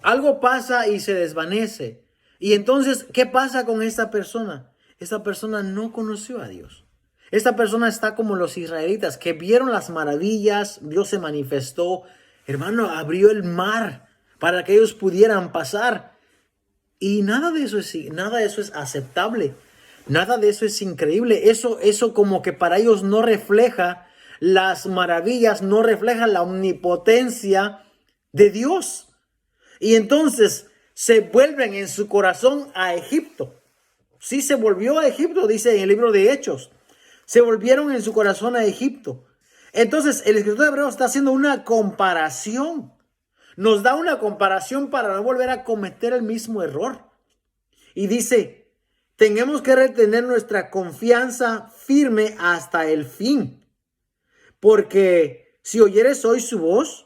Algo pasa y se desvanece. Y entonces, ¿qué pasa con esta persona? Esta persona no conoció a Dios. Esta persona está como los israelitas que vieron las maravillas, Dios se manifestó, hermano, abrió el mar para que ellos pudieran pasar. Y nada de eso es aceptable. Nada de eso es increíble. Eso como que para ellos no refleja las maravillas, no refleja la omnipotencia de Dios. Y entonces se vuelven en su corazón a Egipto. Sí, se volvió a Egipto, dice en el libro de Hechos. Se volvieron en su corazón a Egipto. Entonces el escritor de Hebreos está haciendo una comparación. Nos da una comparación para no volver a cometer el mismo error. Y dice, tenemos que retener nuestra confianza firme hasta el fin. Porque si oyeres hoy su voz,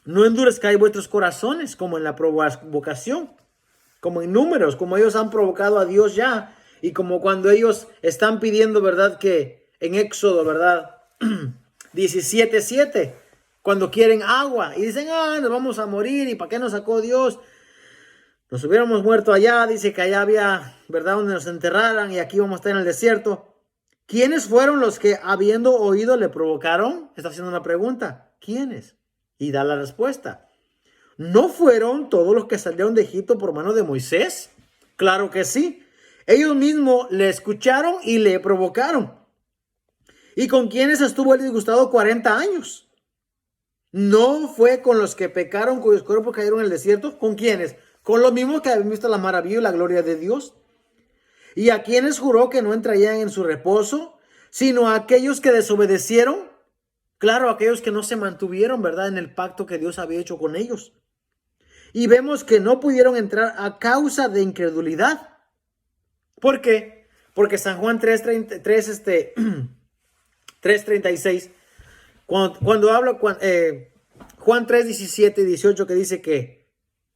no endurezcáis vuestros corazones como en la provocación, como en Números, como ellos han provocado a Dios ya. Y como cuando ellos están pidiendo, ¿verdad? Que en Éxodo, ¿verdad? 17:7. Cuando quieren agua y dicen, nos vamos a morir, ¿y para qué nos sacó Dios? Nos hubiéramos muerto allá, dice que allá había, ¿verdad?, donde nos enterraran y aquí vamos a estar en el desierto. ¿Quiénes fueron los que habiendo oído le provocaron? Está haciendo una pregunta. ¿Quiénes? Y da la respuesta. ¿No fueron todos los que salieron de Egipto por mano de Moisés? Claro que sí. Ellos mismos le escucharon y le provocaron. ¿Y con quiénes estuvo el disgustado 40 años? ¿No fue con los que pecaron, cuyos cuerpos cayeron en el desierto? ¿Con quiénes? Con los mismos que habían visto la maravilla y la gloria de Dios. ¿Y a quienes juró que no entrarían en su reposo, sino a aquellos que desobedecieron? Claro, aquellos que no se mantuvieron, ¿verdad?, en el pacto que Dios había hecho con ellos. Y vemos que no pudieron entrar a causa de incredulidad. ¿Por qué? Porque San Juan 3:36, cuando habla Juan 3:17 y 18, que dice que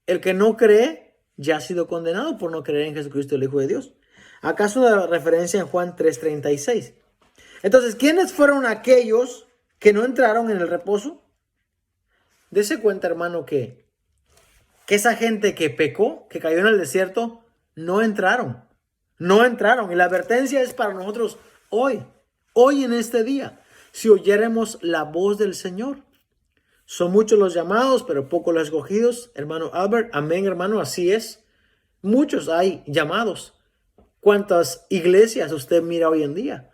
el que no cree ya ha sido condenado por no creer en Jesucristo, el Hijo de Dios. ¿Acaso una referencia en Juan 3:36? Entonces, ¿quiénes fueron aquellos que no entraron en el reposo? Dese cuenta, hermano, que esa gente que pecó, que cayó en el desierto, no entraron. No entraron. Y la advertencia es para nosotros hoy en este día. Si oyéremos la voz del Señor. Son muchos los llamados, pero pocos los escogidos. Hermano Albert, amén, hermano, así es. Muchos hay llamados. ¿Cuántas iglesias usted mira hoy en día?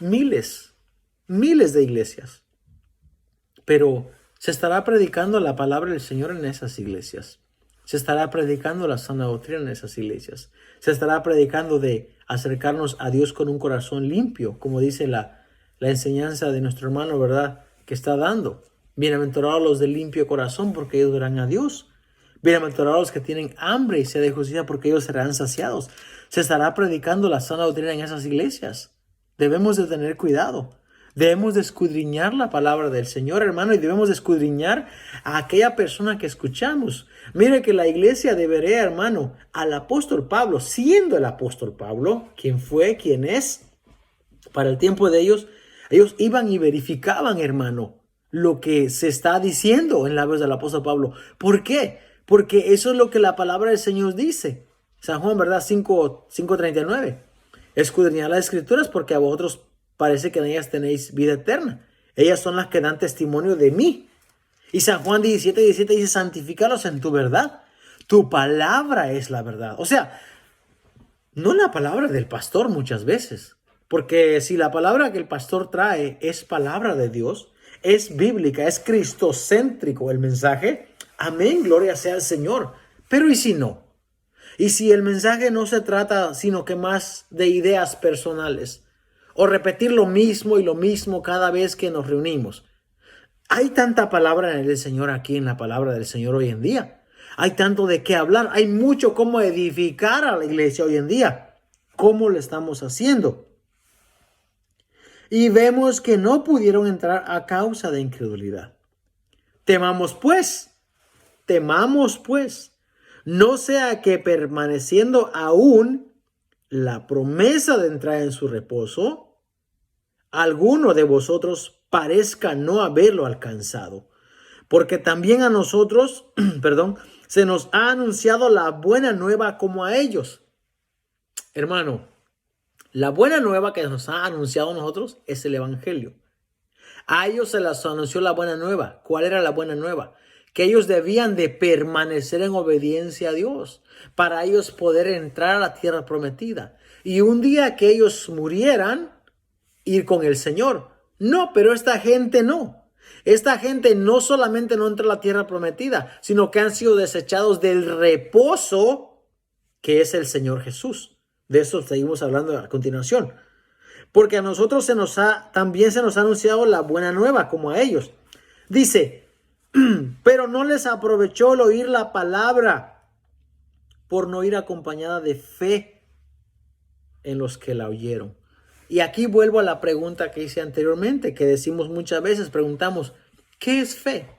Miles de iglesias. Pero se estará predicando la palabra del Señor en esas iglesias. Se estará predicando la sana doctrina en esas iglesias. Se estará predicando de acercarnos a Dios con un corazón limpio, como dice la enseñanza de nuestro hermano, ¿verdad?, que está dando. Bienaventurados los de limpio corazón, porque ellos verán a Dios. Bienaventurados los que tienen hambre y sed de justicia, porque ellos serán saciados. Se estará predicando la sana doctrina en esas iglesias. Debemos de tener cuidado. Debemos de escudriñar la palabra del Señor, hermano, y debemos de escudriñar a aquella persona que escuchamos. Mire que la iglesia debería, hermano, al apóstol Pablo, siendo el apóstol Pablo, quien fue, quien es, para el tiempo de ellos iban y verificaban, hermano, lo que se está diciendo en labios del apóstol Pablo. ¿Por qué? Porque eso es lo que la palabra del Señor dice. San Juan, ¿verdad? 5:39. Escudriñad las escrituras porque a vosotros parece que en ellas tenéis vida eterna. Ellas son las que dan testimonio de mí. Y San Juan 17:17 dice, santifícalos en tu verdad. Tu palabra es la verdad. O sea, no la palabra del pastor muchas veces. Porque si la palabra que el pastor trae es palabra de Dios, es bíblica, es cristocéntrico el mensaje, amén, gloria sea al Señor. Pero ¿y si no? Y si el mensaje no se trata sino que más de ideas personales, o repetir lo mismo y lo mismo cada vez que nos reunimos. Hay tanta palabra en el Señor aquí, en la palabra del Señor hoy en día. Hay tanto de qué hablar. Hay mucho cómo edificar a la iglesia hoy en día. ¿Cómo lo estamos haciendo? Y vemos que no pudieron entrar a causa de incredulidad. Temamos pues, no sea que permaneciendo aún la promesa de entrar en su reposo, alguno de vosotros parezca no haberlo alcanzado. porque también a nosotros, perdón, se nos ha anunciado la buena nueva como a ellos. Hermano, la buena nueva que nos ha anunciado a nosotros es el evangelio. A ellos se les anunció la buena nueva. ¿Cuál era la buena nueva? Que ellos debían de permanecer en obediencia a Dios para ellos poder entrar a la tierra prometida. Y un día que ellos murieran, ir con el Señor. No, pero esta gente no. Esta gente no solamente no entra a la tierra prometida, sino que han sido desechados del reposo que es el Señor Jesús. De eso seguimos hablando a continuación. Porque a nosotros también se nos ha anunciado la buena nueva, como a ellos. Dice, pero no les aprovechó el oír la palabra por no ir acompañada de fe en los que la oyeron. Y aquí vuelvo a la pregunta que hice anteriormente, que decimos muchas veces, preguntamos, ¿qué es fe?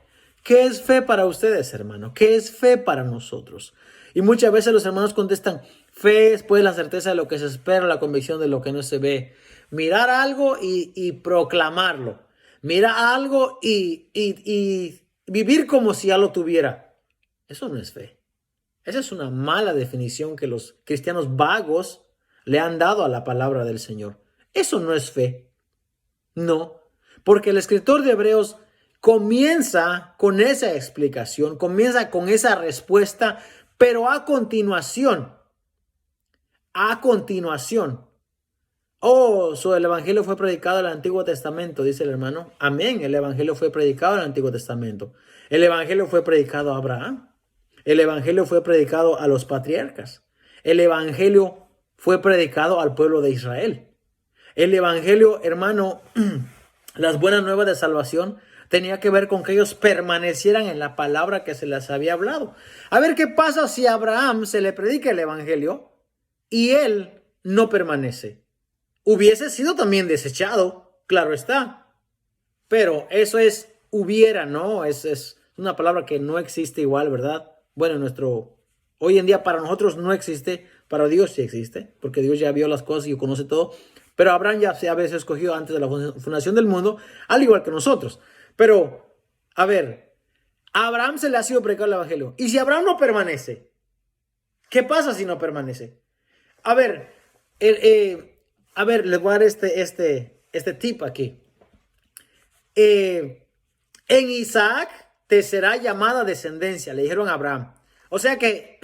¿Qué es fe para ustedes, hermano? ¿Qué es fe para nosotros? Y muchas veces los hermanos contestan, fe es pues la certeza de lo que se espera, la convicción de lo que no se ve. Mirar algo y proclamarlo. Mirar algo y vivir como si ya lo tuviera. Eso no es fe. Esa es una mala definición que los cristianos vagos le han dado a la palabra del Señor. Eso no es fe. No, porque el escritor de Hebreos comienza con esa explicación, comienza con esa respuesta, pero a continuación, el evangelio fue predicado en el Antiguo Testamento, dice el hermano. Amén, el evangelio fue predicado en el Antiguo Testamento. El evangelio fue predicado a Abraham. El evangelio fue predicado a los patriarcas. El evangelio fue predicado al pueblo de Israel. El evangelio, hermano, las buenas nuevas de salvación tenía que ver con que ellos permanecieran en la palabra que se les había hablado. A ver qué pasa si a Abraham se le predica el evangelio y él no permanece. Hubiese sido también desechado, claro está. Pero eso es hubiera, ¿no? Es una palabra que no existe igual, ¿verdad? Bueno, hoy en día para nosotros no existe, para Dios sí existe, porque Dios ya vio las cosas y conoce todo. Pero Abraham ya se había escogido antes de la fundación del mundo, al igual que nosotros. Pero, a ver, a Abraham se le ha sido predicado el evangelio. Y si Abraham no permanece, ¿qué pasa si no permanece? A ver, les voy a dar este tip aquí. En Isaac te será llamada descendencia, le dijeron a Abraham. O sea que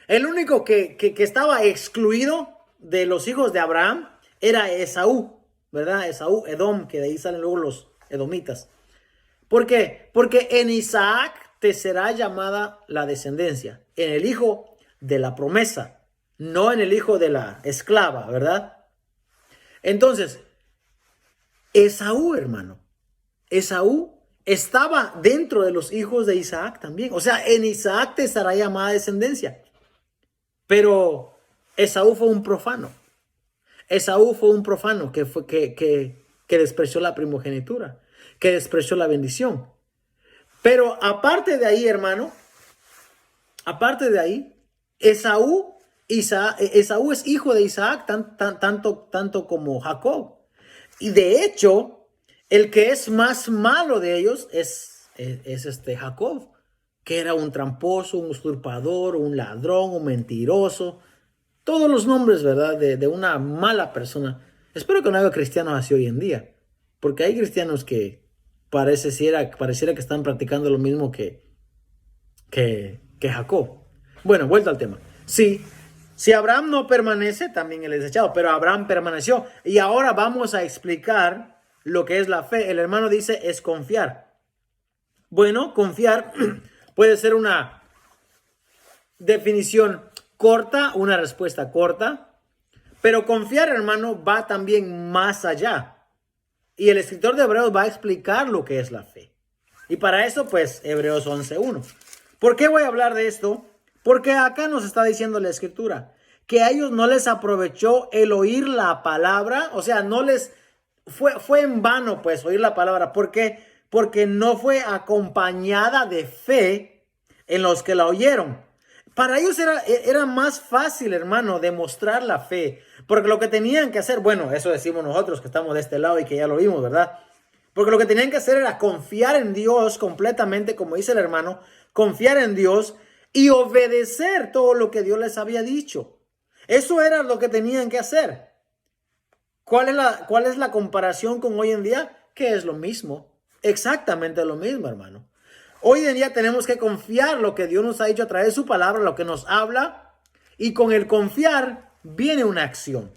el único que estaba excluido de los hijos de Abraham era Esaú, ¿verdad? Esaú, Edom, que de ahí salen luego los edomitas. ¿Por qué? Porque en Isaac te será llamada la descendencia, en el hijo de la promesa, no en el hijo de la esclava, ¿verdad? Entonces, Esaú, hermano, Esaú estaba dentro de los hijos de Isaac también. O sea, en Isaac te será llamada descendencia. Pero Esaú fue un profano. Esaú fue un profano que despreció la primogenitura, que despreció la bendición. Pero aparte de ahí, hermano, aparte de ahí, Esaú es hijo de Isaac tanto como Jacob. Y de hecho, el que es más malo de ellos es Jacob, que era un tramposo, un usurpador, un ladrón, un mentiroso. Todos los nombres, ¿verdad? De una mala persona. Espero que no haya cristianos así hoy en día. Porque hay cristianos que pareciera que están practicando lo mismo que Jacob. Bueno, vuelta al tema. Sí, si Abraham no permanece, también él es desechado. Pero Abraham permaneció. Y ahora vamos a explicar lo que es la fe. El hermano dice es confiar. Bueno, confiar puede ser una definición corta, una respuesta corta, pero confiar, hermano, va también más allá. Y el escritor de Hebreos va a explicar lo que es la fe. Y para eso, pues, Hebreos 11:1. ¿Por qué voy a hablar de esto? Porque acá nos está diciendo la escritura que a ellos no les aprovechó el oír la palabra, o sea, no les fue en vano, pues, oír la palabra. ¿Por qué? Porque no fue acompañada de fe en los que la oyeron. Para ellos era más fácil, hermano, demostrar la fe. Porque lo que tenían que hacer, bueno, eso decimos nosotros que estamos de este lado y que ya lo vimos, ¿verdad? Porque lo que tenían que hacer era confiar en Dios completamente, como dice el hermano, confiar en Dios y obedecer todo lo que Dios les había dicho. Eso era lo que tenían que hacer. ¿Cuál es la comparación con hoy en día? Que es lo mismo, exactamente lo mismo, hermano. Hoy en día tenemos que confiar lo que Dios nos ha dicho a través de su palabra, lo que nos habla, y con el confiar viene una acción.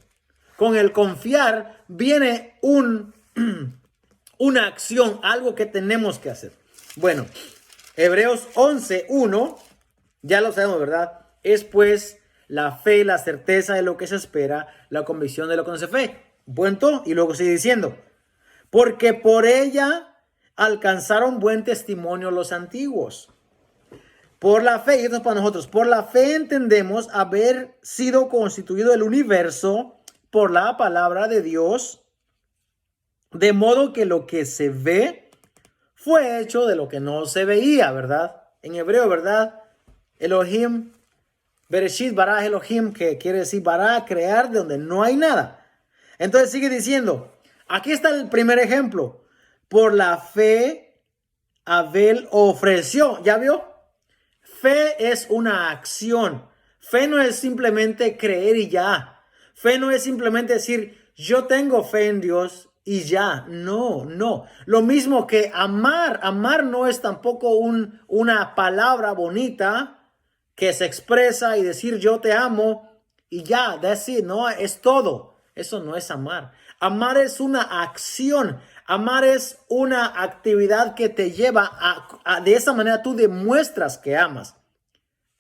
Con el confiar viene una acción, algo que tenemos que hacer. Bueno, Hebreos 11:1, ya lo sabemos, ¿verdad? Es pues la fe, la certeza de lo que se espera, la convicción de lo que no se ve. Punto. Y luego sigue diciendo, porque por ella alcanzaron buen testimonio los antiguos. Por la fe, y esto es para nosotros, por la fe entendemos haber sido constituido el universo por la palabra de Dios, de modo que lo que se ve fue hecho de lo que no se veía, ¿verdad? En hebreo, ¿verdad? Elohim, Bereshit, bara Elohim, que quiere decir bara, crear de donde no hay nada. Entonces sigue diciendo, aquí está el primer ejemplo. Por la fe, Abel ofreció. ¿Ya vio? Fe es una acción. Fe no es simplemente creer y ya. Fe no es simplemente decir, yo tengo fe en Dios y ya. No, no. Lo mismo que amar. Amar no es tampoco una palabra bonita que se expresa y decir yo te amo y ya, decir, no, es todo. Eso no es amar. Amar es una acción. Amar es una actividad que te lleva de esa manera tú demuestras que amas.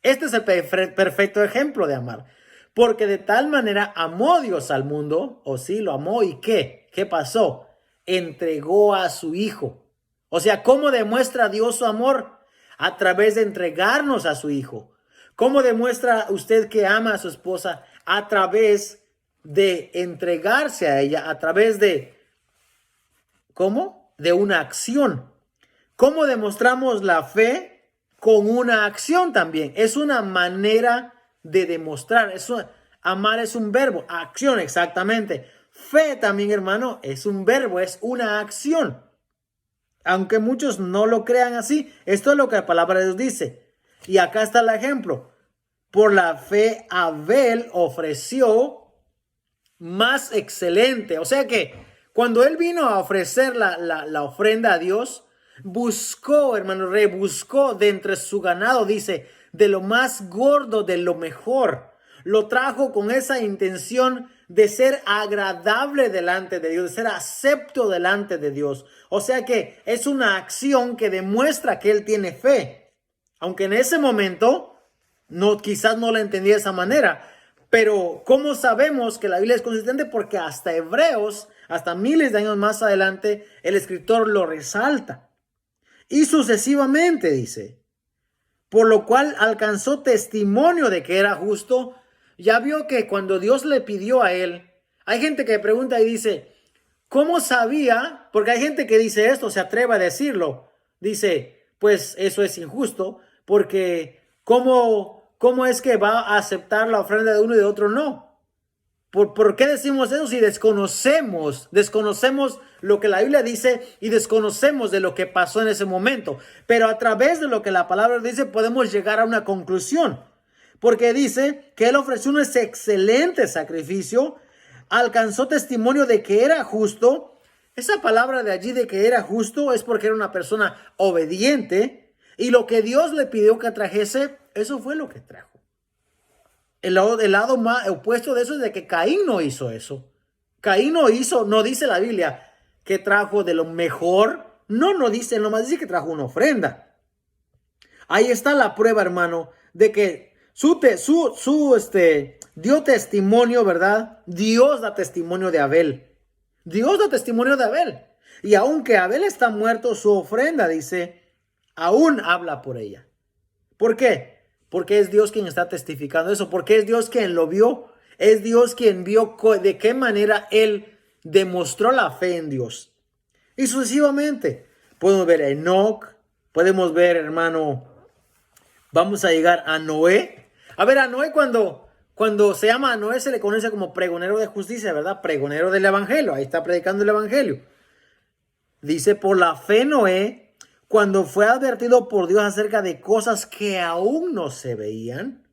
Este es el perfecto ejemplo de amar. Porque de tal manera amó Dios al mundo, o sí, lo amó, ¿y qué? ¿Qué pasó? Entregó a su hijo. O sea, ¿cómo demuestra Dios su amor? A través de entregarnos a su hijo. ¿Cómo demuestra usted que ama a su esposa? A través de entregarse a ella, a través de, ¿cómo? De una acción. ¿Cómo demostramos la fe? Con una acción también. Es una manera de demostrar. Amar es un verbo, acción exactamente. Fe también, hermano, es un verbo, es una acción. Aunque muchos no lo crean así, esto es lo que la palabra de Dios dice. Y acá está el ejemplo. Por la fe, Abel ofreció más excelente. O sea que cuando él vino a ofrecer la ofrenda a Dios, buscó, hermano rey, buscó de entre su ganado, dice, de lo más gordo, de lo mejor. Lo trajo con esa intención de ser agradable delante de Dios, de ser acepto delante de Dios. O sea que es una acción que demuestra que él tiene fe. Aunque en ese momento quizás no la entendía de esa manera. Pero ¿cómo sabemos que la Biblia es consistente? Porque hasta Hebreos, hasta miles de años más adelante, el escritor lo resalta. Y sucesivamente dice, por lo cual alcanzó testimonio de que era justo. Ya vio que cuando Dios le pidió a él, hay gente que pregunta y dice, ¿cómo sabía? Porque hay gente que dice esto, se atreve a decirlo. Dice, pues eso es injusto, porque ¿cómo es que va a aceptar la ofrenda de uno y de otro no? ¿Por qué decimos eso si desconocemos lo que la Biblia dice y desconocemos de lo que pasó en ese momento? Pero a través de lo que la palabra dice podemos llegar a una conclusión. Porque dice que él ofreció un excelente sacrificio, alcanzó testimonio de que era justo. Esa palabra de allí de que era justo es porque era una persona obediente y lo que Dios le pidió que trajese, eso fue lo que trajo. El lado más opuesto de eso es de que Caín no hizo eso. Caín no dice la Biblia que trajo de lo mejor. No dice, nomás dice que trajo una ofrenda. Ahí está la prueba, hermano, de que dio testimonio, ¿verdad? Dios da testimonio de Abel. Dios da testimonio de Abel. Y aunque Abel está muerto, su ofrenda, dice, aún habla por ella. ¿Por qué? Porque es Dios quien está testificando eso. Porque es Dios quien lo vio. Es Dios quien vio de qué manera él demostró la fe en Dios. Y sucesivamente. Podemos ver a Enoch. Podemos ver, hermano, vamos a llegar a Noé. A ver, a Noé cuando se llama a Noé se le conoce como pregonero de justicia, ¿verdad? Pregonero del evangelio. Ahí está predicando el evangelio. Dice, por la fe Noé, cuando fue advertido por Dios acerca de cosas que aún no se veían,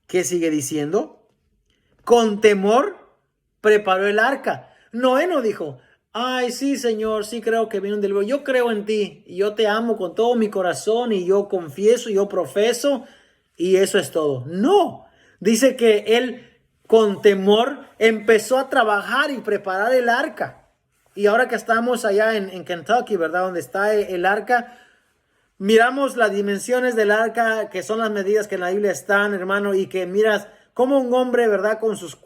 ¿qué sigue diciendo? Con temor preparó el arca. Noé no dijo, ay, sí, Señor, sí creo que viene del... Yo creo en ti y yo te amo con todo mi corazón y yo confieso, yo profeso y eso es todo. No, dice que él con temor empezó a trabajar y preparar el arca. Y ahora que estamos allá en Kentucky, ¿verdad? Donde está el arca, miramos las dimensiones del arca, que son las medidas que en la Biblia están, hermano, y que miras cómo un hombre, ¿verdad? Con sus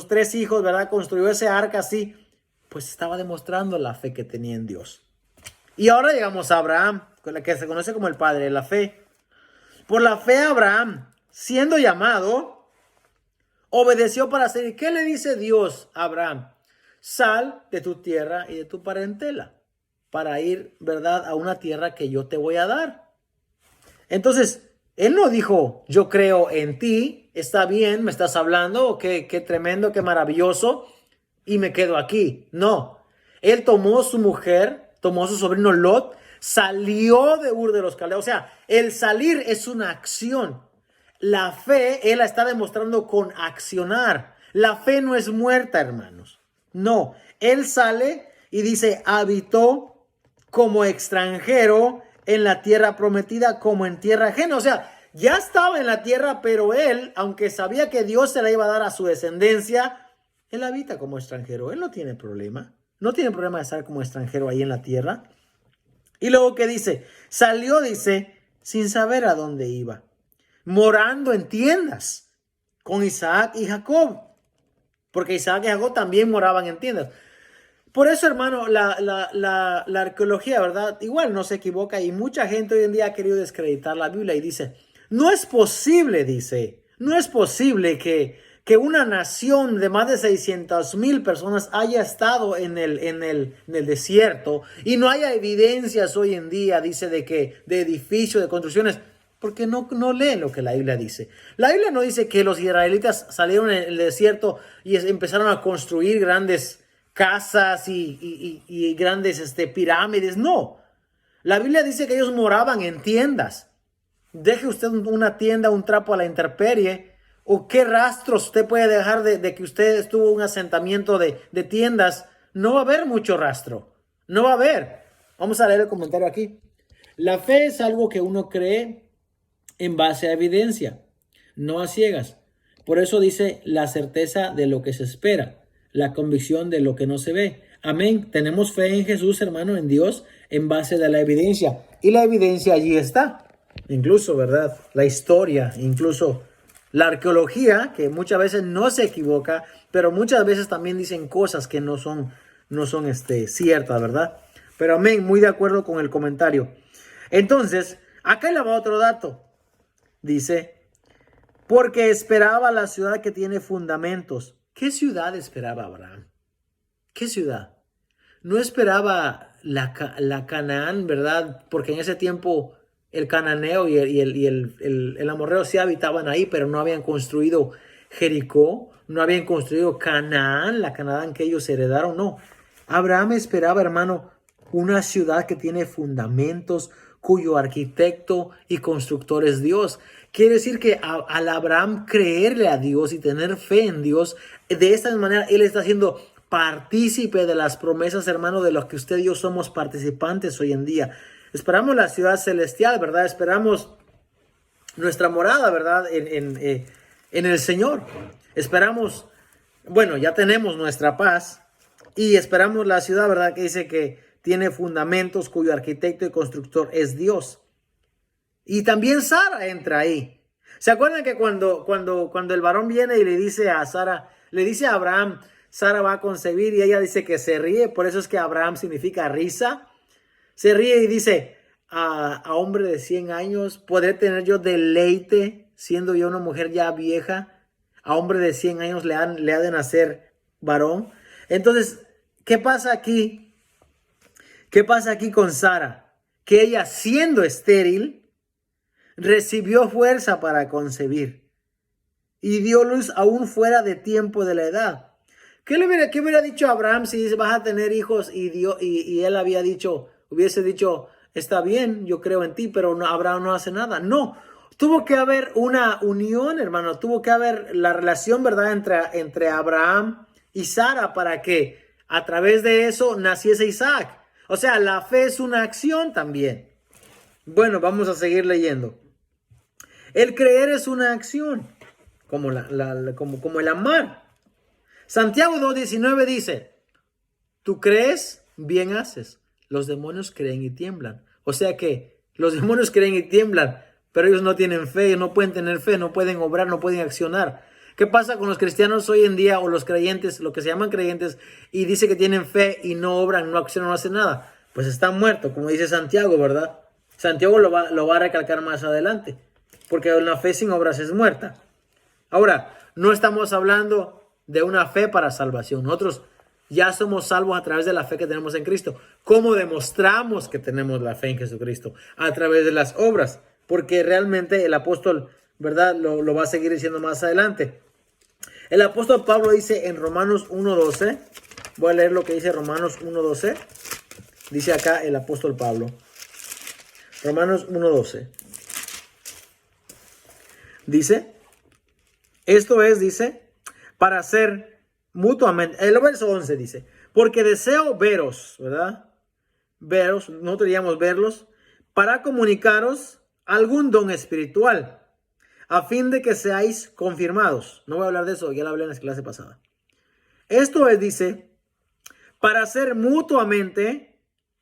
3 hijos, ¿verdad? Construyó ese arca así. Pues estaba demostrando la fe que tenía en Dios. Y ahora llegamos a Abraham, con la que se conoce como el padre de la fe. Por la fe Abraham, siendo llamado, obedeció para hacer. ¿Y qué le dice Dios a Abraham? Sal de tu tierra y de tu parentela para ir, ¿verdad?, a una tierra que yo te voy a dar. Entonces, él no dijo, yo creo en ti, está bien, me estás hablando, qué tremendo, qué maravilloso, y me quedo aquí. No, él tomó su mujer, tomó su sobrino Lot, salió de Ur de los Caldeos. O sea, el salir es una acción. La fe, él la está demostrando con accionar. La fe no es muerta, hermanos. No, él sale y dice, habitó como extranjero en la tierra prometida, como en tierra ajena. O sea, ya estaba en la tierra, pero él, aunque sabía que Dios se la iba a dar a su descendencia, él habita como extranjero. Él no tiene problema. No tiene problema de estar como extranjero ahí en la tierra. Y luego, ¿qué dice? Salió, dice, sin saber a dónde iba, morando en tiendas con Isaac y Jacob. Porque Isaac y Jacob también moraban en tiendas. Por eso, hermano, la arqueología, ¿verdad? Igual no se equivoca y mucha gente hoy en día ha querido descreditar la Biblia y dice, no es posible, dice, no es posible que una nación de más de 600,000 personas haya estado en el desierto y no haya evidencias hoy en día, dice, de edificios, de construcciones. Porque no leen lo que la Biblia dice. La Biblia no dice que los israelitas salieron en el desierto y empezaron a construir grandes casas y grandes pirámides. No. La Biblia dice que ellos moraban en tiendas. Deje usted una tienda, un trapo a la intemperie. ¿O qué rastros usted puede dejar de que usted estuvo en un asentamiento de tiendas? No va a haber mucho rastro. No va a haber. Vamos a leer el comentario aquí. La fe es algo que uno cree en base a evidencia, no a ciegas. Por eso dice la certeza de lo que se espera, la convicción de lo que no se ve. Amén. Tenemos fe en Jesús, hermano, en Dios, en base de la evidencia. Y la evidencia allí está. Incluso, ¿verdad? La historia, incluso la arqueología, que muchas veces no se equivoca, pero muchas veces también dicen cosas que no son ciertas, ¿verdad? Pero amén, muy de acuerdo con el comentario. Entonces, acá le va otro dato. Dice, porque esperaba la ciudad que tiene fundamentos. ¿Qué ciudad esperaba Abraham? ¿Qué ciudad? No esperaba la Canaán, ¿verdad? Porque en ese tiempo el cananeo y el amorreo sí habitaban ahí, pero no habían construido Jericó, no habían construido Canaán, la Canaán que ellos heredaron, no. Abraham esperaba, hermano, una ciudad que tiene fundamentos, cuyo arquitecto y constructor es Dios. Quiere decir que al Abraham creerle a Dios y tener fe en Dios, de esta manera él está siendo partícipe de las promesas, hermano, de los que usted y yo somos participantes hoy en día. Esperamos la ciudad celestial, ¿verdad? Esperamos nuestra morada, ¿verdad? En el Señor. Esperamos, bueno, ya tenemos nuestra paz y esperamos la ciudad, ¿verdad? Que dice que tiene fundamentos, cuyo arquitecto y constructor es Dios. Y también Sara entra ahí. ¿Se acuerdan que cuando el varón viene y le dice a Sara, le dice a Abraham, Sara va a concebir, y ella dice que se ríe? Por eso es que Abraham significa risa. Se ríe y dice, a hombre de 100 años, ¿podré tener yo deleite siendo yo una mujer ya vieja? A hombre de 100 años le ha de nacer varón. Entonces, ¿qué pasa aquí? ¿Qué pasa aquí con Sara? Que ella, siendo estéril, recibió fuerza para concebir y dio luz aún fuera de tiempo de la edad. ¿Qué hubiera dicho Abraham si dice vas a tener hijos y él hubiese dicho, está bien, yo creo en ti, pero Abraham no hace nada? No, tuvo que haber una unión, hermano, tuvo que haber la relación, ¿verdad?, entre Abraham y Sara para que a través de eso naciese Isaac. O sea, la fe es una acción también. Bueno, vamos a seguir leyendo. El creer es una acción, como el amar. Santiago 2:19 dice, tú crees, bien haces. Los demonios creen y tiemblan. O sea que los demonios creen y tiemblan, pero ellos no tienen fe, no pueden tener fe, no pueden obrar, no pueden accionar. ¿Qué pasa con los cristianos hoy en día o los creyentes, lo que se llaman creyentes, y dice que tienen fe y no obran, no accionan, no hacen nada? Pues están muertos, como dice Santiago, ¿verdad? Santiago lo va a recalcar más adelante, porque una fe sin obras es muerta. Ahora, no estamos hablando de una fe para salvación. Nosotros ya somos salvos a través de la fe que tenemos en Cristo. ¿Cómo demostramos que tenemos la fe en Jesucristo? A través de las obras, porque realmente el apóstol, ¿verdad?, lo va a seguir diciendo más adelante. El apóstol Pablo dice en Romanos 1:12, voy a leer lo que dice Romanos 1:12, dice acá el apóstol Pablo. Romanos 1:12. Dice, esto es, dice, para ser mutuamente, el verso 11 dice, porque deseo veros, ¿verdad? Veros, no deberíamos verlos, para comunicaros algún don espiritual, a fin de que seáis confirmados. No voy a hablar de eso, ya lo hablé en la clase pasada. Esto es, dice, para ser mutuamente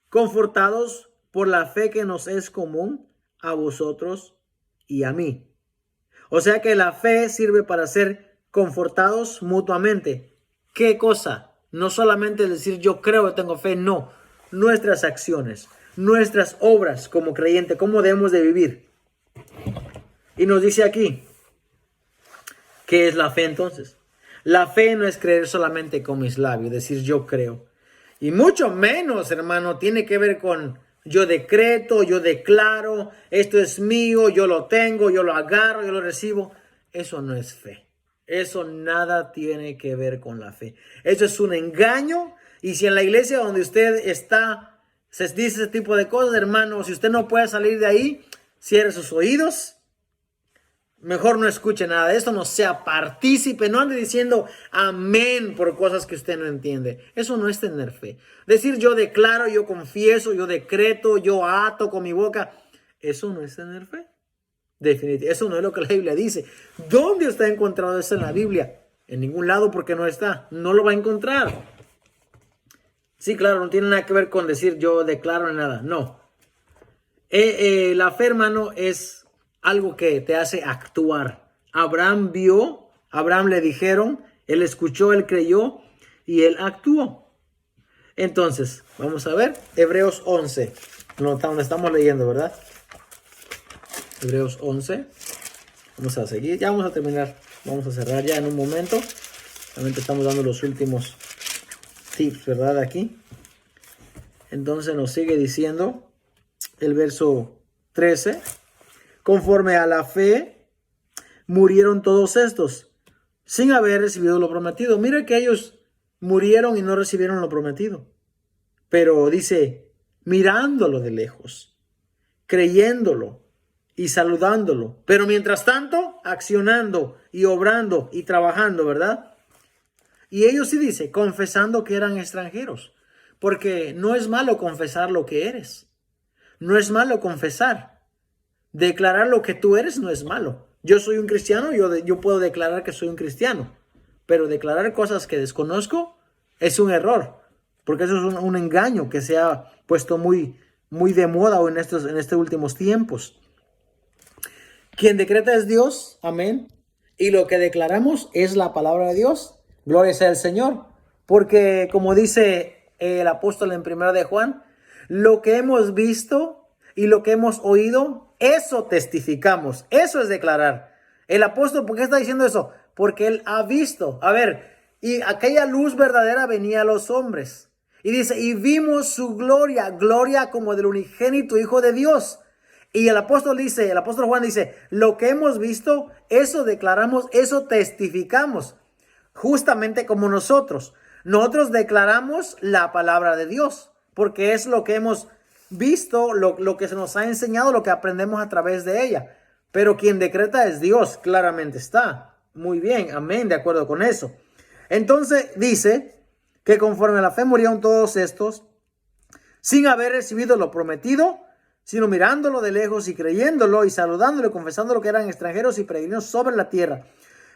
confortados por la fe que nos es común a vosotros y a mí. O sea que la fe sirve para ser confortados mutuamente. ¿Qué cosa? No solamente decir yo creo, tengo fe, no. Nuestras acciones, nuestras obras como creyente, cómo debemos de vivir. Y nos dice aquí, ¿qué es la fe entonces? La fe no es creer solamente con mis labios, decir yo creo. Y mucho menos, hermano, tiene que ver con yo decreto, yo declaro, esto es mío, yo lo tengo, yo lo agarro, yo lo recibo. Eso no es fe. Eso nada tiene que ver con la fe. Eso es un engaño. Y si en la iglesia donde usted está se dice ese tipo de cosas, hermano, si usted no puede salir de ahí, cierre sus oídos. Mejor no escuche nada de esto, no sea partícipe, no ande diciendo amén por cosas que usted no entiende. Eso no es tener fe. Decir yo declaro, yo confieso, yo decreto, yo ato con mi boca, eso no es tener fe. Definitivamente, eso no es lo que la Biblia dice. ¿Dónde está encontrado eso en la Biblia? En ningún lado, porque no está. No lo va a encontrar. Sí, claro, no tiene nada que ver con decir yo declaro ni nada. No. La fe, hermano, es algo que te hace actuar. Abraham vio, Abraham le dijeron, él escuchó, él creyó y él actuó. Entonces, vamos a ver, Hebreos 11, donde estamos leyendo, ¿verdad? Hebreos 11, vamos a seguir, ya vamos a terminar, vamos a cerrar ya en un momento. Realmente estamos dando los últimos tips, ¿verdad? Aquí. Entonces nos sigue diciendo el verso 13. Conforme a la fe, murieron todos estos, sin haber recibido lo prometido. Mira que ellos murieron y no recibieron lo prometido. Pero dice, mirándolo de lejos, creyéndolo y saludándolo. Pero mientras tanto, accionando y obrando y trabajando, ¿verdad? Y ellos sí dice, confesando que eran extranjeros. Porque no es malo confesar lo que eres. No es malo confesar. Declarar lo que tú eres no es malo. Yo soy un cristiano, yo puedo declarar que soy un cristiano. Pero declarar cosas que desconozco es un error. Porque eso es un engaño que se ha puesto muy, muy de moda en estos últimos tiempos. Quien decreta es Dios, amén. Y lo que declaramos es la palabra de Dios. Gloria sea al Señor. Porque como dice el apóstol en 1 de Juan, lo que hemos visto y lo que hemos oído, eso testificamos. Eso es declarar. El apóstol, ¿por qué está diciendo eso? Porque él ha visto. A ver, y aquella luz verdadera venía a los hombres. Y dice, y vimos su gloria, gloria como del unigénito Hijo de Dios. Y el apóstol Juan dice, lo que hemos visto, eso declaramos, eso testificamos. justamente como nosotros. Nosotros declaramos la palabra de Dios, porque es lo que hemos visto, lo que se nos ha enseñado, lo que aprendemos a través de ella. Pero quien decreta es Dios, claramente está. Muy bien, amén, de acuerdo con eso. Entonces dice que conforme a la fe murieron todos estos, sin haber recibido lo prometido, sino mirándolo de lejos y creyéndolo y saludándolo y confesándolo que eran extranjeros y peregrinos sobre la tierra.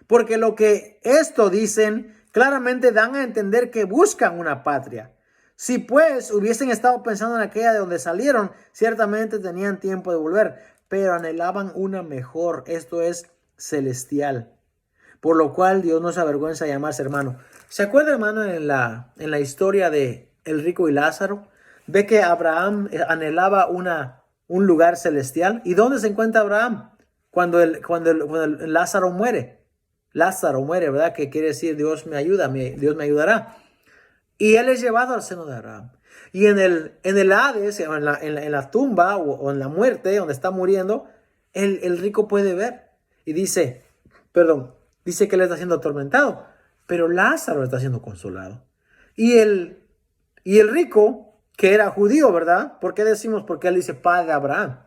Porque lo que esto dicen claramente dan a entender que buscan una patria. Si pues hubiesen estado pensando en aquella de donde salieron, ciertamente tenían tiempo de volver, pero anhelaban una mejor, esto es celestial. Por lo cual Dios no se avergüenza de llamarse hermano. ¿Se acuerda, hermano, en la historia de el rico y Lázaro? Ve que Abraham anhelaba un lugar celestial. ¿Y dónde se encuentra Abraham? Cuando el Lázaro muere. Lázaro muere, ¿verdad? Que quiere decir Dios me ayuda, Dios me ayudará. Y él es llevado al seno de Abraham. Y en el Hades, en la tumba o en la muerte, donde está muriendo, el rico puede ver. Y dice que él está siendo atormentado, pero Lázaro está siendo consolado. Y el rico, que era judío, ¿verdad? ¿Por qué decimos? Porque él dice Padre Abraham.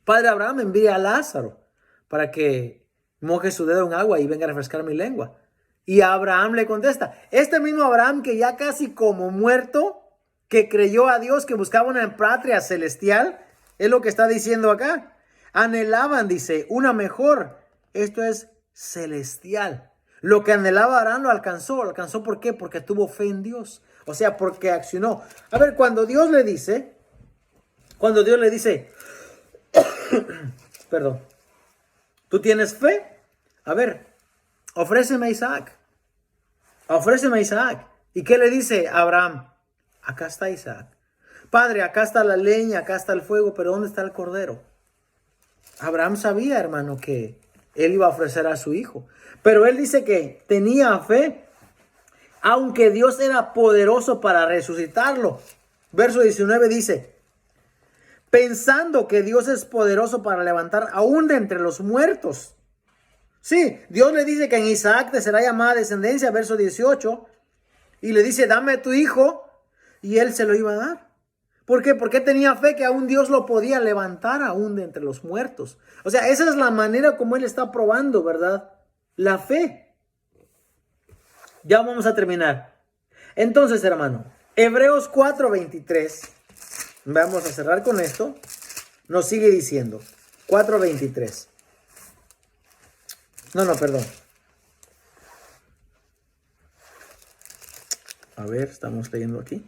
Padre Abraham envía a Lázaro para que moje su dedo en agua y venga a refrescar mi lengua. Y Abraham le contesta, este mismo Abraham que ya casi como muerto, que creyó a Dios, que buscaba una patria celestial, es lo que está diciendo acá. Anhelaban, dice, una mejor. Esto es celestial. Lo que anhelaba Abraham lo alcanzó. ¿Lo alcanzó por qué? Porque tuvo fe en Dios. O sea, porque accionó. A ver, cuando Dios le dice, perdón, ¿tú tienes fe? A ver, ofréceme a Isaac. Ofréceme a Isaac. ¿Y qué le dice a Abraham? Acá está Isaac. Padre, acá está la leña, acá está el fuego, pero ¿dónde está el cordero? Abraham sabía, hermano, que él iba a ofrecer a su hijo. Pero él dice que tenía fe, aunque Dios era poderoso para resucitarlo. Verso 19 dice, pensando que Dios es poderoso para levantar aún de entre los muertos. Sí, Dios le dice que en Isaac te será llamada descendencia, verso 18, y le dice, dame a tu hijo, y él se lo iba a dar. ¿Por qué? Porque tenía fe que aún Dios lo podía levantar aún de entre los muertos. O sea, esa es la manera como él está probando, ¿verdad? La fe. Ya vamos a terminar. Entonces, hermano, Hebreos 4:23, vamos a cerrar con esto, nos sigue diciendo, 4:23. No, perdón. A ver, estamos leyendo aquí.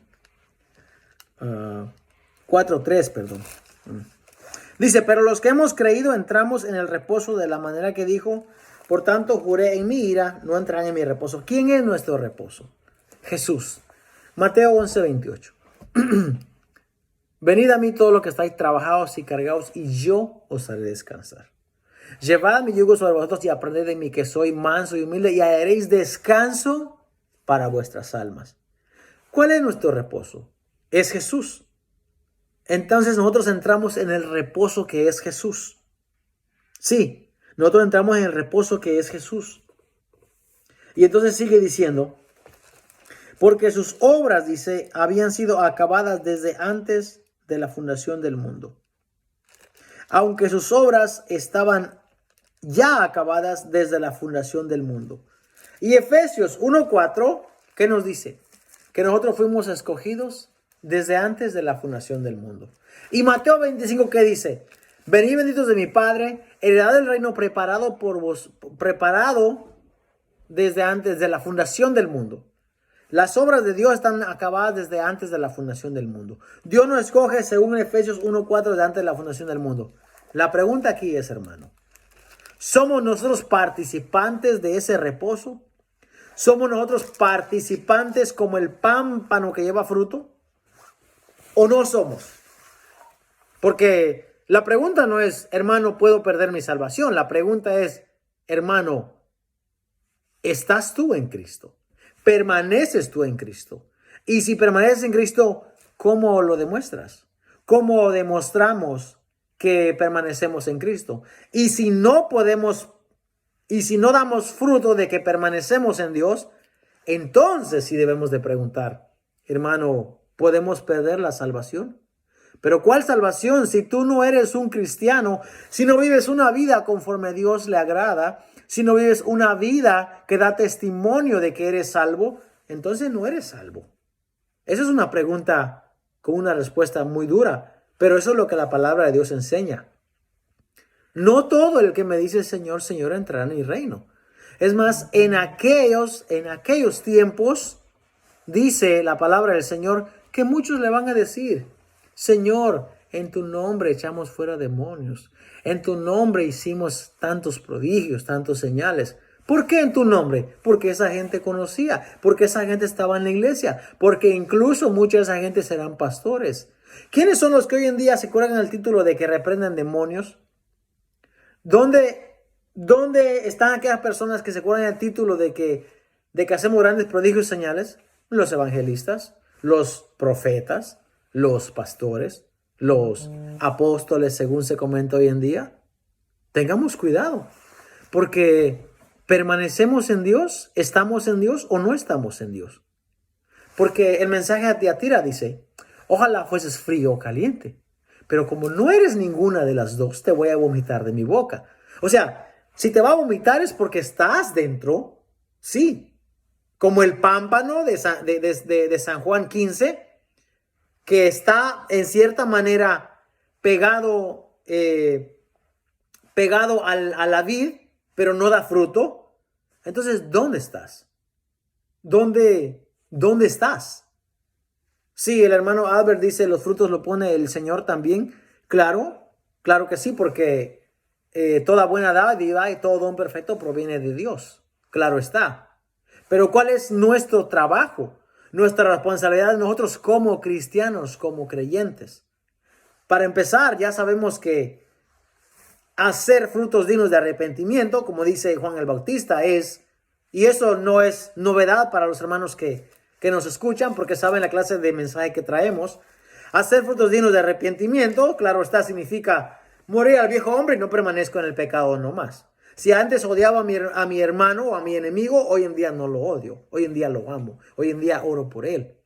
4:3, perdón. Dice, pero los que hemos creído entramos en el reposo de la manera que dijo, por tanto juré en mi ira, no entrarán en mi reposo. ¿Quién es nuestro reposo? Jesús. Mateo 11:28. Venid a mí todos los que estáis trabajados y cargados, y yo os haré descansar. Llevad mi yugo sobre vosotros y aprended de mí, que soy manso y humilde, y hallaréis descanso para vuestras almas. ¿Cuál es nuestro reposo? Es Jesús. Entonces nosotros entramos en el reposo que es Jesús. Sí, nosotros entramos en el reposo que es Jesús. Y entonces sigue diciendo, porque sus obras, dice, habían sido acabadas desde antes de la fundación del mundo. Aunque sus obras estaban ya acabadas desde la fundación del mundo. Y Efesios 1:4, ¿qué nos dice? Que nosotros fuimos escogidos desde antes de la fundación del mundo. Y Mateo 25, ¿qué dice? Venid benditos de mi Padre, heredad del reino preparado por vos, preparado desde antes de la fundación del mundo. Las obras de Dios están acabadas desde antes de la fundación del mundo. Dios nos escoge según Efesios 1:4 desde antes de la fundación del mundo. La pregunta aquí es, hermano, ¿somos nosotros participantes de ese reposo? ¿Somos nosotros participantes como el pámpano que lleva fruto? ¿O no somos? Porque la pregunta no es, hermano, ¿puedo perder mi salvación? La pregunta es, hermano, ¿estás tú en Cristo? ¿Permaneces tú en Cristo? Y si permaneces en Cristo, ¿cómo lo demuestras? ¿Cómo demostramos que permanecemos en Cristo? Y si no podemos Y si no damos fruto de que permanecemos en Dios, entonces sí debemos de preguntar, hermano, ¿podemos perder la salvación? Pero ¿cuál salvación si tú no eres un cristiano? Si no vives una vida conforme a Dios le agrada, si no vives una vida que da testimonio de que eres salvo, entonces no eres salvo. Esa es una pregunta con una respuesta muy dura, pero eso es lo que la palabra de Dios enseña. No todo el que me dice Señor, Señor entrará en mi reino. Es más, en aquellos tiempos, dice la palabra del Señor, que muchos le van a decir, Señor, en tu nombre echamos fuera demonios. En tu nombre hicimos tantos prodigios, tantos señales. ¿Por qué en tu nombre? Porque esa gente conocía, porque esa gente estaba en la iglesia, porque incluso mucha de esa gente serán pastores. ¿Quiénes son los que hoy en día se cuelgan el título de que reprenden demonios? ¿Dónde están aquellas personas que se cuelgan el título de que hacemos grandes prodigios y señales? Los evangelistas, los profetas, los pastores, los apóstoles, según se comenta hoy en día. Tengamos cuidado, porque permanecemos en Dios, estamos en Dios o no estamos en Dios. Porque el mensaje a Tiatira dice, ojalá fueses frío o caliente, pero como no eres ninguna de las dos, te voy a vomitar de mi boca. O sea, si te va a vomitar es porque estás dentro, sí, como el pámpano de San Juan 15, que está en cierta manera pegado a la vid, pero no da fruto. Entonces, ¿dónde estás? ¿Dónde estás? Sí, el hermano Albert dice, los frutos lo pone el Señor también. Claro que sí, porque toda buena dádiva y todo don perfecto proviene de Dios. Claro está. Pero ¿cuál es nuestro trabajo? Nuestra responsabilidad de nosotros como cristianos, como creyentes. Para empezar, ya sabemos que hacer frutos dignos de arrepentimiento, como dice Juan el Bautista, y eso no es novedad para los hermanos que nos escuchan, porque saben la clase de mensaje que traemos. Hacer frutos dignos de arrepentimiento, claro está, significa morir al viejo hombre y no permanezco en el pecado no más. Si antes odiaba a mi hermano o a mi enemigo, hoy en día no lo odio, hoy en día lo amo, hoy en día oro por él.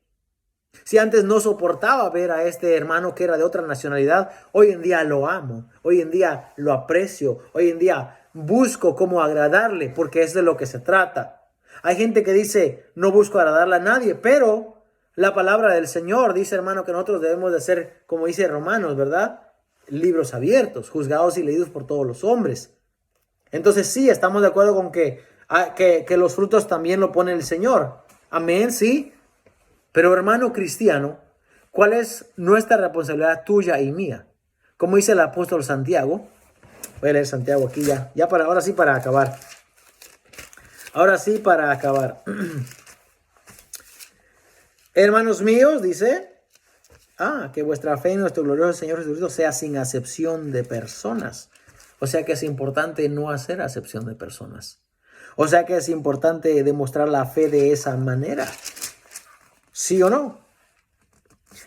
Si antes no soportaba ver a este hermano que era de otra nacionalidad, hoy en día lo amo, hoy en día lo aprecio, hoy en día busco cómo agradarle, porque es de lo que se trata. Hay gente que dice, no busco agradarle a nadie, pero la palabra del Señor dice, hermano, que nosotros debemos de ser, como dice Romanos, ¿verdad? Libros abiertos, juzgados y leídos por todos los hombres. Entonces sí, estamos de acuerdo con que los frutos también lo pone el Señor. Amén, sí. Pero hermano cristiano, ¿cuál es nuestra responsabilidad tuya y mía? Como dice el apóstol Santiago. Voy a leer Santiago aquí ahora sí para acabar. Ahora sí para acabar. Hermanos míos, dice, que vuestra fe en nuestro glorioso Señor Jesucristo sea sin acepción de personas. O sea que es importante no hacer acepción de personas. O sea que es importante demostrar la fe de esa manera. ¿Sí o no?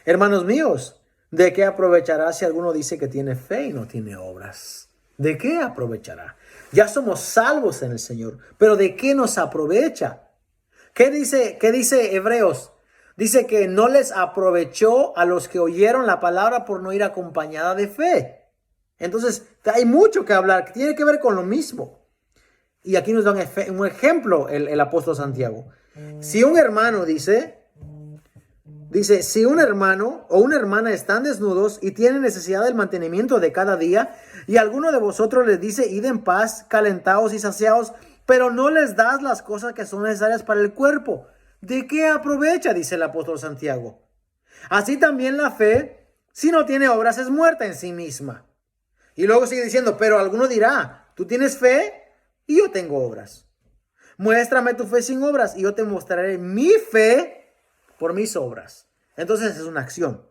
Hermanos míos, ¿de qué aprovechará si alguno dice que tiene fe y no tiene obras? ¿De qué aprovechará? Ya somos salvos en el Señor, pero ¿de qué nos aprovecha? ¿Qué dice Hebreos? Dice que no les aprovechó a los que oyeron la palabra por no ir acompañada de fe. Entonces, hay mucho que hablar, que tiene que ver con lo mismo. Y aquí nos da un ejemplo el apóstol Santiago. Si un hermano dice, si un hermano o una hermana están desnudos y tienen necesidad del mantenimiento de cada día, y alguno de vosotros les dice, id en paz, calentados y saciados, pero no les das las cosas que son necesarias para el cuerpo, ¿de qué aprovecha? Dice el apóstol Santiago. Así también la fe, si no tiene obras, es muerta en sí misma. Y luego sigue diciendo, pero alguno dirá, tú tienes fe y yo tengo obras. Muéstrame tu fe sin obras y yo te mostraré mi fe por mis obras. Entonces es una acción.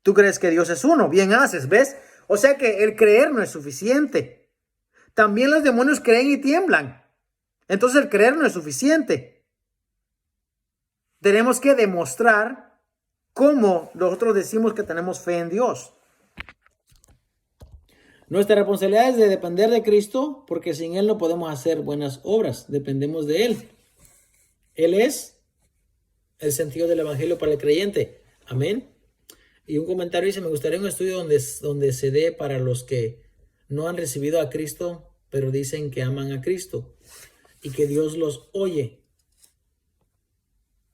Tú crees que Dios es uno, bien haces, ¿ves? O sea que el creer no es suficiente. También los demonios creen y tiemblan. Entonces el creer no es suficiente. Tenemos que demostrar cómo nosotros decimos que tenemos fe en Dios. Nuestra responsabilidad es de depender de Cristo, porque sin Él no podemos hacer buenas obras. Dependemos de Él. Él es el sentido del evangelio para el creyente. Amén. Y un comentario dice, me gustaría un estudio donde se dé para los que no han recibido a Cristo, pero dicen que aman a Cristo y que Dios los oye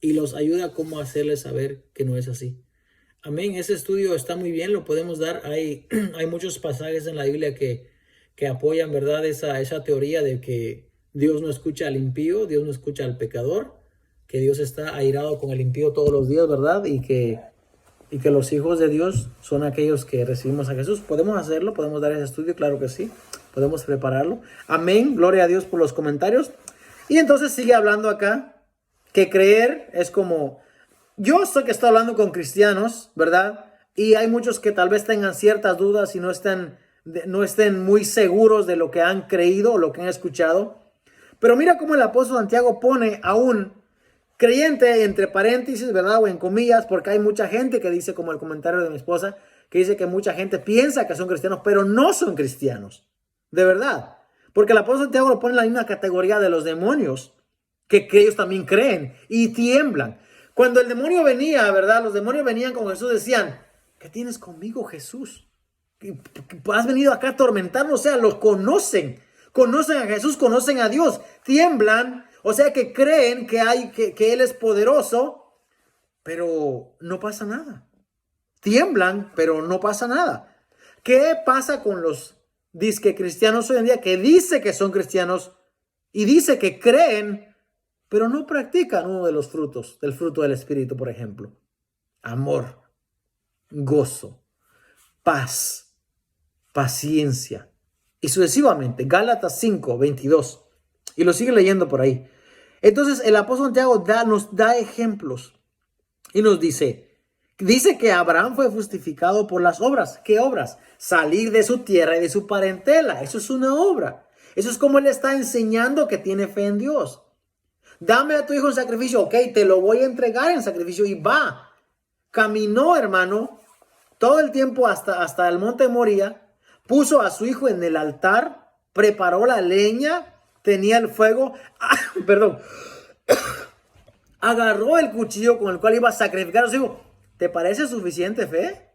y los ayuda a cómo hacerles saber que no es así. Amén. Ese estudio está muy bien, lo podemos dar. Hay muchos pasajes en la Biblia que apoyan, ¿verdad? Esa teoría de que Dios no escucha al impío, Dios no escucha al pecador, que Dios está airado con el impío todos los días, ¿verdad? Y que los hijos de Dios son aquellos que recibimos a Jesús. ¿Podemos hacerlo? ¿Podemos dar ese estudio? Claro que sí. Podemos prepararlo. Amén. Gloria a Dios por los comentarios. Y entonces sigue hablando acá que creer es como... Yo sé que estoy hablando con cristianos, ¿verdad? Y hay muchos que tal vez tengan ciertas dudas y no estén muy seguros de lo que han creído o lo que han escuchado. Pero mira cómo el apóstol Santiago pone a un creyente entre paréntesis, ¿verdad? O en comillas, porque hay mucha gente que dice, como el comentario de mi esposa, que dice que mucha gente piensa que son cristianos, pero no son cristianos. De verdad. Porque el apóstol Santiago lo pone en la misma categoría de los demonios, que ellos también creen y tiemblan. Cuando el demonio venía, ¿verdad? Los demonios venían con Jesús, decían, ¿qué tienes conmigo, Jesús? Has venido acá a atormentarnos, o sea, los conocen a Jesús, conocen a Dios, tiemblan, o sea que creen que Él es poderoso, pero no pasa nada. Tiemblan, pero no pasa nada. ¿Qué pasa con los disque cristianos hoy en día que dice que son cristianos y dice que creen, pero no practican uno de los frutos, del fruto del Espíritu, por ejemplo? Amor, gozo, paz, paciencia y sucesivamente. Gálatas 5:22. Y lo sigue leyendo por ahí. Entonces el apóstol Santiago nos da ejemplos y nos dice que Abraham fue justificado por las obras. ¿Qué obras? Salir de su tierra y de su parentela. Eso es una obra. Eso es como él está enseñando que tiene fe en Dios. Dame a tu hijo en sacrificio. Ok, te lo voy a entregar en sacrificio. Y va. Caminó, hermano, todo el tiempo hasta el monte Moría. Puso a su hijo en el altar. Preparó la leña. Tenía el fuego. Perdón. Agarró el cuchillo con el cual iba a sacrificar a su hijo. ¿Te parece suficiente fe?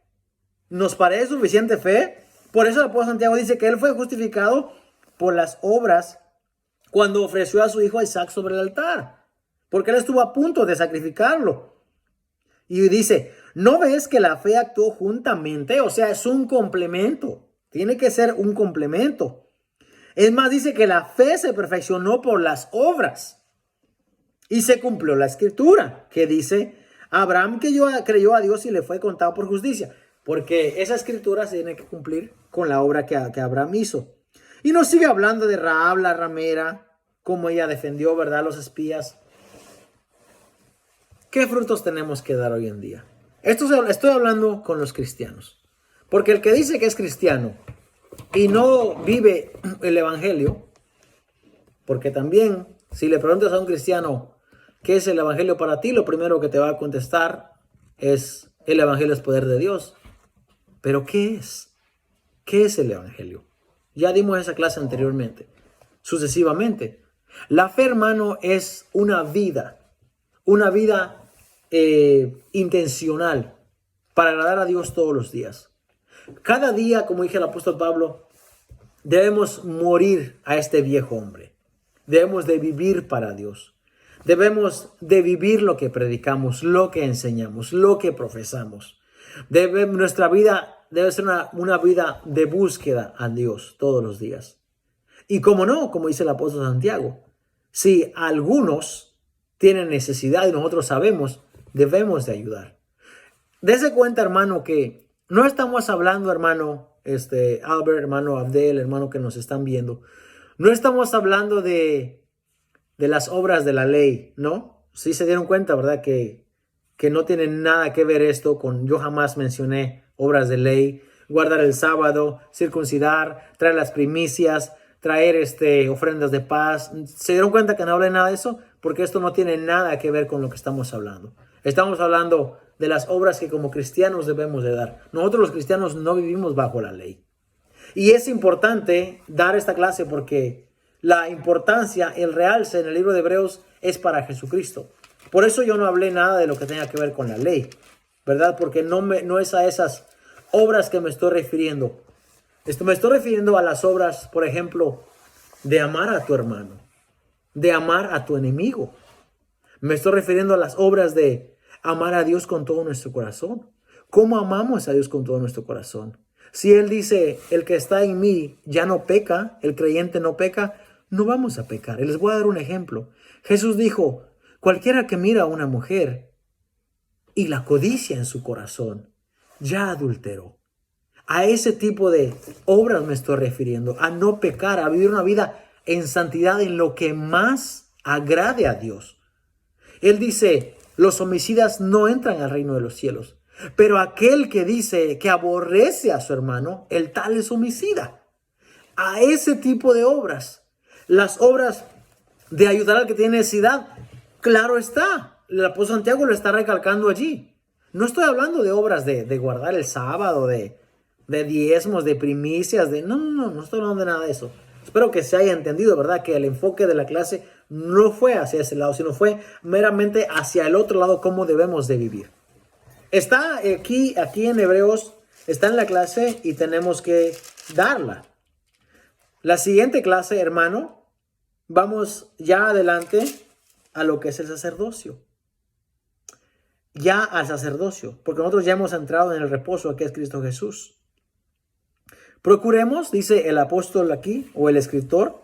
¿Nos parece suficiente fe? Por eso el apóstol Santiago dice que él fue justificado por las obras cuando ofreció a su hijo Isaac sobre el altar, porque él estuvo a punto de sacrificarlo. Y dice, ¿no ves que la fe actuó juntamente? O sea, es un complemento. Tiene que ser un complemento. Es más, dice que la fe se perfeccionó por las obras. Y se cumplió la escritura, que dice, Abraham creyó a Dios y le fue contado por justicia. Porque esa escritura se tiene que cumplir con la obra que Abraham hizo. Y nos sigue hablando de Rahab, la ramera, cómo ella defendió, ¿verdad?, los espías. ¿Qué frutos tenemos que dar hoy en día? Estoy hablando con los cristianos. Porque el que dice que es cristiano y no vive el evangelio, porque también si le preguntas a un cristiano qué es el evangelio para ti, lo primero que te va a contestar es el evangelio es poder de Dios. Pero ¿qué es? ¿Qué es el evangelio? Ya dimos esa clase anteriormente. Sucesivamente. La fe, hermano, es una vida intencional para agradar a Dios todos los días. Cada día, como dije el apóstol Pablo, debemos morir a este viejo hombre. Debemos de vivir para Dios. Debemos de vivir lo que predicamos, lo que enseñamos, lo que profesamos. Nuestra vida debe ser una vida de búsqueda a Dios todos los días. Y como no, como dice el apóstol Santiago, si algunos tienen necesidad y nosotros sabemos, debemos de ayudar. Dese cuenta, hermano, que no estamos hablando, hermano, Albert, hermano Abdel, hermano que nos están viendo. No estamos hablando de las obras de la ley, ¿no? Sí se dieron cuenta, ¿verdad? Que no tiene nada que ver esto con, yo jamás mencioné obras de ley, guardar el sábado, circuncidar, traer las primicias, traer ofrendas de paz. ¿Se dieron cuenta que no hablé nada de eso? Porque esto no tiene nada que ver con lo que estamos hablando. Estamos hablando de las obras que como cristianos debemos de dar. Nosotros los cristianos no vivimos bajo la ley. Y es importante dar esta clase porque la importancia, el realce en el libro de Hebreos es para Jesucristo. Por eso yo no hablé nada de lo que tenga que ver con la ley, ¿verdad? Porque no es a esas obras que me estoy refiriendo. Me estoy refiriendo a las obras, por ejemplo, de amar a tu hermano, de amar a tu enemigo. Me estoy refiriendo a las obras de amar a Dios con todo nuestro corazón. ¿Cómo amamos a Dios con todo nuestro corazón? Si Él dice, el que está en mí ya no peca, el creyente no peca, no vamos a pecar. Y les voy a dar un ejemplo. Jesús dijo, cualquiera que mira a una mujer y la codicia en su corazón, ya adulteró. A ese tipo de obras me estoy refiriendo, a no pecar, a vivir una vida en santidad en lo que más agrade a Dios. Él dice, los homicidas no entran al reino de los cielos, pero aquel que dice que aborrece a su hermano, el tal es homicida. A ese tipo de obras, las obras de ayudar al que tiene necesidad, claro está, el apóstol Santiago lo está recalcando allí. No estoy hablando de obras de guardar el sábado, de diezmos, de primicias, no estoy hablando de nada de eso. Espero que se haya entendido, ¿verdad? Que el enfoque de la clase no fue hacia ese lado, sino fue meramente hacia el otro lado, cómo debemos de vivir. Está aquí en Hebreos, está en la clase y tenemos que darla. La siguiente clase, hermano, vamos ya adelante a lo que es el sacerdocio. Ya al sacerdocio, porque nosotros ya hemos entrado en el reposo que es Cristo Jesús. Procuremos, dice el apóstol aquí, o el escritor,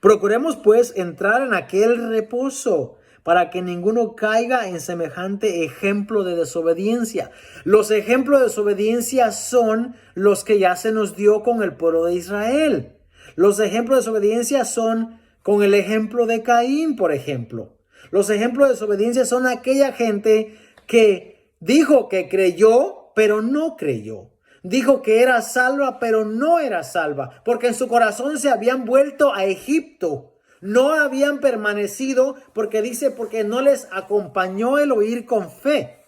procuremos pues entrar en aquel reposo para que ninguno caiga en semejante ejemplo de desobediencia. Los ejemplos de desobediencia son los que ya se nos dio con el pueblo de Israel. Los ejemplos de desobediencia son con el ejemplo de Caín, por ejemplo. Los ejemplos de desobediencia son aquella gente que dijo que creyó, pero no creyó. Dijo que era salva, pero no era salva, porque en su corazón se habían vuelto a Egipto. No habían permanecido, porque dice, porque no les acompañó el oír con fe.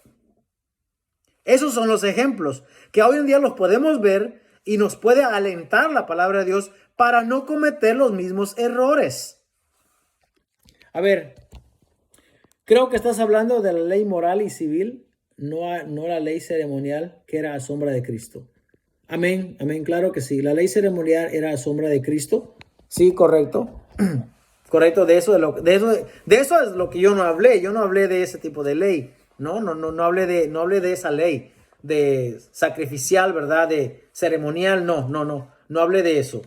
Esos son los ejemplos que hoy en día los podemos ver y nos puede alentar la palabra de Dios para no cometer los mismos errores. A ver, creo que estás hablando de la ley moral y civil, no la ley ceremonial que era a sombra de Cristo. Amén, amén, claro que sí. La ley ceremonial era a sombra de Cristo. Sí, correcto. Correcto, de eso es lo que yo no hablé. Yo no hablé de ese tipo de ley. No hablé de esa ley de sacrificial, ¿verdad? De ceremonial, no hablé de eso.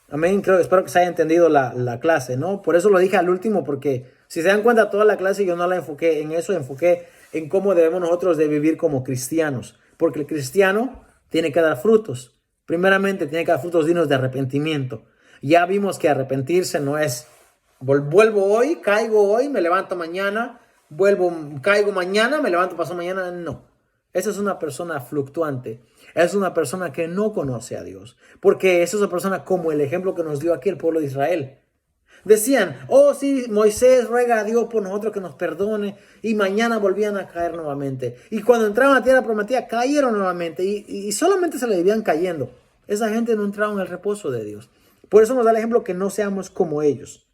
Amén, espero que se haya entendido la clase, ¿no? Por eso lo dije al último, porque si se dan cuenta, toda la clase yo no la enfoqué en eso, enfoqué en cómo debemos nosotros de vivir como cristianos. Porque el cristiano tiene que dar frutos. Primeramente, tiene que dar frutos dignos de arrepentimiento. Ya vimos que arrepentirse no es vuelvo hoy, caigo hoy, me levanto mañana, caigo mañana, me levanto pasado mañana. No. Esa es una persona fluctuante. Es una persona que no conoce a Dios. Porque esa es una persona como el ejemplo que nos dio aquí el pueblo de Israel. Decían, oh sí, Moisés ruega a Dios por nosotros que nos perdone, y mañana volvían a caer nuevamente. Y cuando entraron a la tierra prometida, cayeron nuevamente y solamente se le vivían cayendo. Esa gente no entraba en el reposo de Dios. Por eso nos da el ejemplo que no seamos como ellos.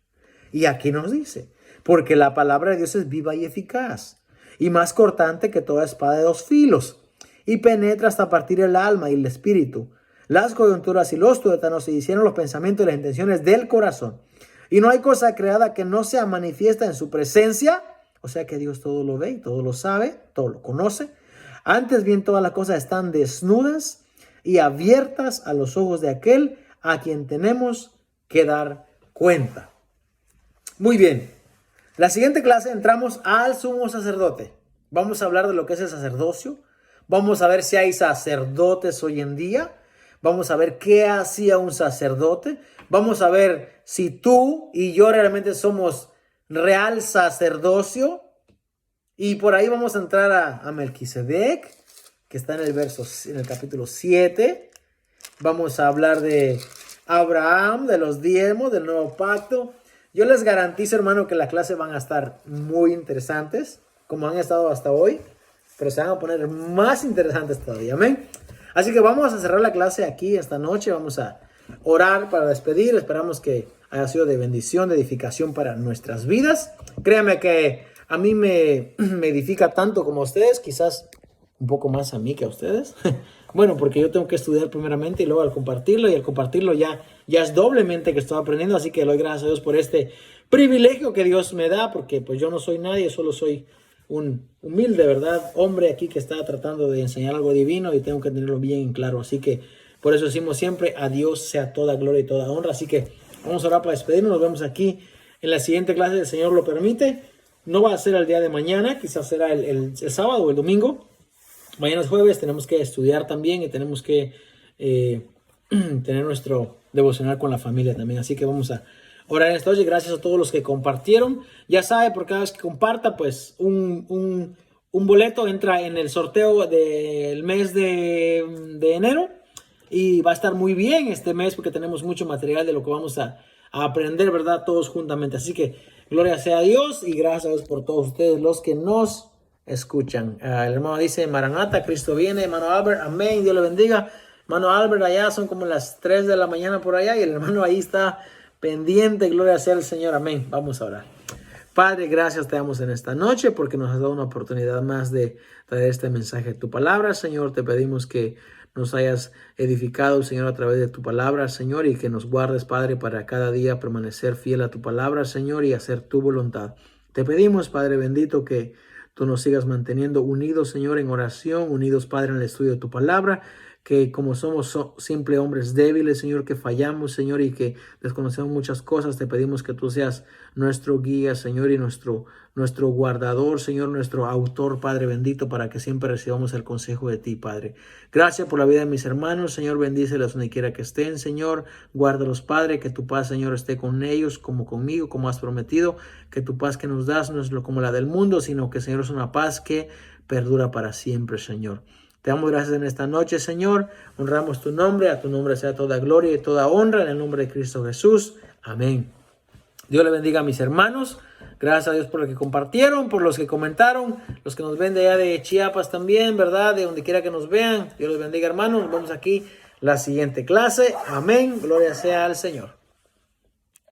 Y aquí nos dice, porque la palabra de Dios es viva y eficaz, y más cortante que toda espada de dos filos, y penetra hasta partir el alma y el espíritu, las coyunturas y los tuétanos, y hicieron los pensamientos y las intenciones del corazón. Y no hay cosa creada que no sea manifiesta en su presencia. O sea que Dios todo lo ve y todo lo sabe, todo lo conoce. Antes bien, todas las cosas están desnudas y abiertas a los ojos de aquel a quien tenemos que dar cuenta. Muy bien. La siguiente clase entramos al sumo sacerdote. Vamos a hablar de lo que es el sacerdocio. Vamos a ver si hay sacerdotes hoy en día. Vamos a ver qué hacía un sacerdote. Vamos a ver si tú y yo realmente somos real sacerdocio. Y por ahí vamos a entrar a Melquisedec, que está en el capítulo 7. Vamos a hablar de Abraham, de los diezmos, del nuevo pacto. Yo les garantizo, hermano, que las clases van a estar muy interesantes, como han estado hasta hoy, pero se van a poner más interesantes todavía. Amén. Así que vamos a cerrar la clase aquí esta noche. Vamos a orar para despedir. Esperamos que haya sido de bendición, de edificación para nuestras vidas. Créanme que a mí me edifica tanto como a ustedes, quizás un poco más a mí que a ustedes. Bueno, porque yo tengo que estudiar primeramente y luego al compartirlo, y al compartirlo ya es doblemente que estoy aprendiendo. Así que le doy gracias a Dios por este privilegio que Dios me da, porque pues yo no soy nadie, solo soy un humilde, ¿verdad?, hombre aquí que está tratando de enseñar algo divino y tengo que tenerlo bien claro. Así que por eso decimos siempre, a Dios sea toda gloria y toda honra. Así que vamos a orar para despedirnos. Nos vemos aquí en la siguiente clase, el Señor lo permite. No va a ser el día de mañana, quizás será el sábado o el domingo. Mañana es jueves, tenemos que estudiar también y tenemos que tener nuestro devocional con la familia también. Así que vamos a orar esta noche. Gracias a todos los que compartieron. Ya sabe, por cada vez que comparta, pues un boleto entra en el sorteo del mes de enero. Y va a estar muy bien este mes porque tenemos mucho material de lo que vamos a aprender, ¿verdad? Todos juntamente. Así que gloria sea a Dios y gracias a Dios por todos ustedes los que nos escuchan. El hermano dice, Maranata, Cristo viene. Hermano Albert, amén, Dios le bendiga. Hermano Albert, allá son como las 3 de la mañana por allá y el hermano ahí está pendiente. Gloria sea al Señor, amén. Vamos a orar. Padre, gracias te damos en esta noche porque nos has dado una oportunidad más de traer este mensaje de tu palabra. Señor, te pedimos que nos hayas edificado, Señor, a través de tu palabra, Señor, y que nos guardes, Padre, para cada día permanecer fiel a tu palabra, Señor, y hacer tu voluntad. Te pedimos, Padre bendito, que tú nos sigas manteniendo unidos, Señor, en oración, unidos, Padre, en el estudio de tu palabra, que como somos simples hombres débiles, Señor, que fallamos, Señor, y que desconocemos muchas cosas, te pedimos que tú seas nuestro guía, Señor, y nuestro guardador, Señor, nuestro autor, Padre bendito, para que siempre recibamos el consejo de ti, Padre. Gracias por la vida de mis hermanos, Señor, bendícelos donde quiera que estén, Señor, guárdalos, Padre, que tu paz, Señor, esté con ellos como conmigo, como has prometido, que tu paz que nos das no es como la del mundo, sino que, Señor, es una paz que perdura para siempre, Señor. Te damos gracias en esta noche, Señor. Honramos tu nombre. A tu nombre sea toda gloria y toda honra en el nombre de Cristo Jesús. Amén. Dios le bendiga a mis hermanos. Gracias a Dios por los que compartieron, por los que comentaron, los que nos ven de allá de Chiapas también, ¿verdad? De donde quiera que nos vean. Dios les bendiga, hermanos. Nos vemos aquí la siguiente clase. Amén. Gloria sea al Señor.